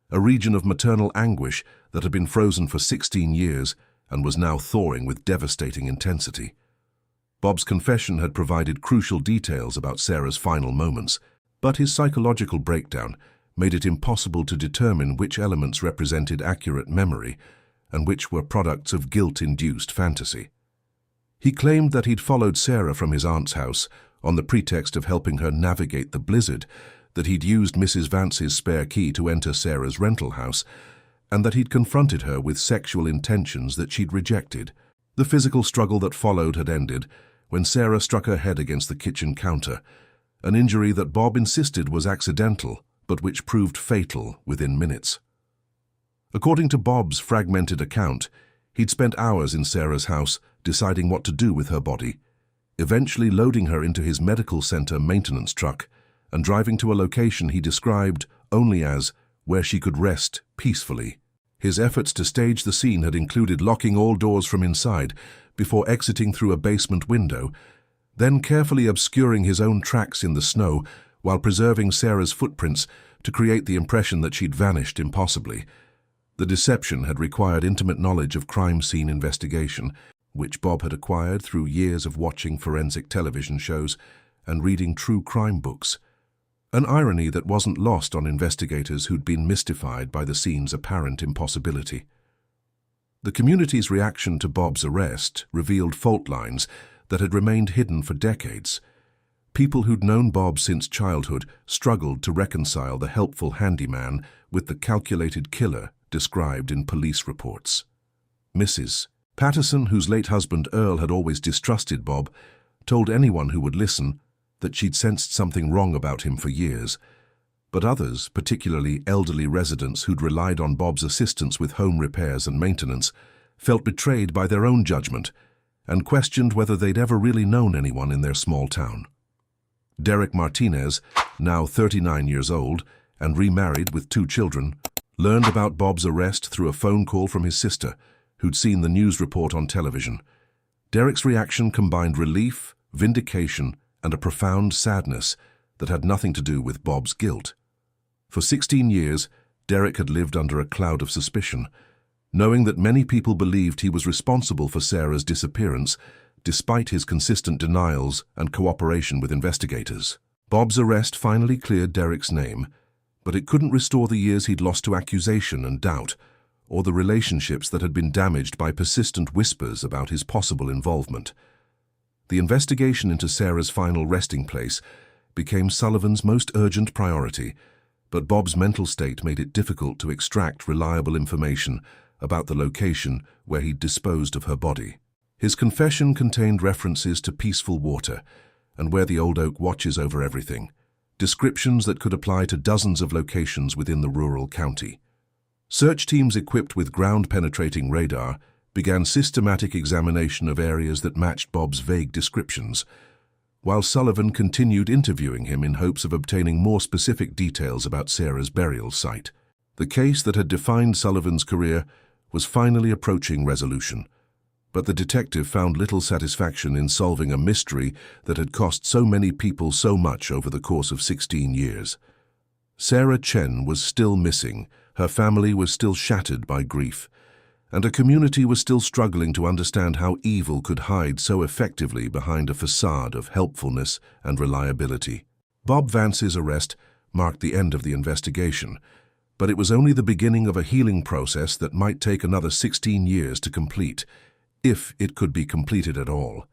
a region of maternal anguish that had been frozen for 16 years and was now thawing with devastating intensity. Bob's confession had provided crucial details about Sarah's final moments, but his psychological breakdown made it impossible to determine which elements represented accurate memory and which were products of guilt-induced fantasy. He claimed that he'd followed Sarah from his aunt's house on the pretext of helping her navigate the blizzard, that he'd used Mrs. Vance's spare key to enter Sarah's rental house, and that he'd confronted her with sexual intentions that she'd rejected. The physical struggle that followed had ended when Sarah struck her head against the kitchen counter, an injury that Bob insisted was accidental, but which proved fatal within minutes. According to Bob's fragmented account, he'd spent hours in Sarah's house deciding what to do with her body, eventually loading her into his medical center maintenance truck and driving to a location he described only as where she could rest peacefully. His efforts to stage the scene had included locking all doors from inside before exiting through a basement window, then carefully obscuring his own tracks in the snow while preserving Sarah's footprints to create the impression that she'd vanished impossibly. The deception had required intimate knowledge of crime scene investigation, which Bob had acquired through years of watching forensic television shows and reading true crime books, an irony that wasn't lost on investigators who'd been mystified by the scene's apparent impossibility. The community's reaction to Bob's arrest revealed fault lines that had remained hidden for decades. People who'd known Bob since childhood struggled to reconcile the helpful handyman with the calculated killer described in police reports. Mrs. Patterson, whose late husband Earl had always distrusted Bob, told anyone who would listen that she'd sensed something wrong about him for years. But others, particularly elderly residents who'd relied on Bob's assistance with home repairs and maintenance, felt betrayed by their own judgment and questioned whether they'd ever really known anyone in their small town. Derek Martinez, now 39 years old and remarried with 2 children, learned about Bob's arrest through a phone call from his sister, who'd seen the news report on television. Derek's reaction combined relief, vindication, and a profound sadness that had nothing to do with Bob's guilt. For 16 years, Derek had lived under a cloud of suspicion, knowing that many people believed he was responsible for Sarah's disappearance, despite his consistent denials and cooperation with investigators. Bob's arrest finally cleared Derek's name, but it couldn't restore the years he'd lost to accusation and doubt, or the relationships that had been damaged by persistent whispers about his possible involvement. The investigation into Sarah's final resting place became Sullivan's most urgent priority, but Bob's mental state made it difficult to extract reliable information about the location where he'd disposed of her body. His confession contained references to peaceful water and where the old oak watches over everything, descriptions that could apply to dozens of locations within the rural county. Search teams equipped with ground-penetrating radar began systematic examination of areas that matched Bob's vague descriptions, while Sullivan continued interviewing him in hopes of obtaining more specific details about Sarah's burial site. The case that had defined Sullivan's career was finally approaching resolution, but the detective found little satisfaction in solving a mystery that had cost so many people so much over the course of 16 years. Sarah Chen was still missing, her family was still shattered by grief, and a community was still struggling to understand how evil could hide so effectively behind a facade of helpfulness and reliability. Bob Vance's arrest marked the end of the investigation, but it was only the beginning of a healing process that might take another 16 years to complete, if it could be completed at all.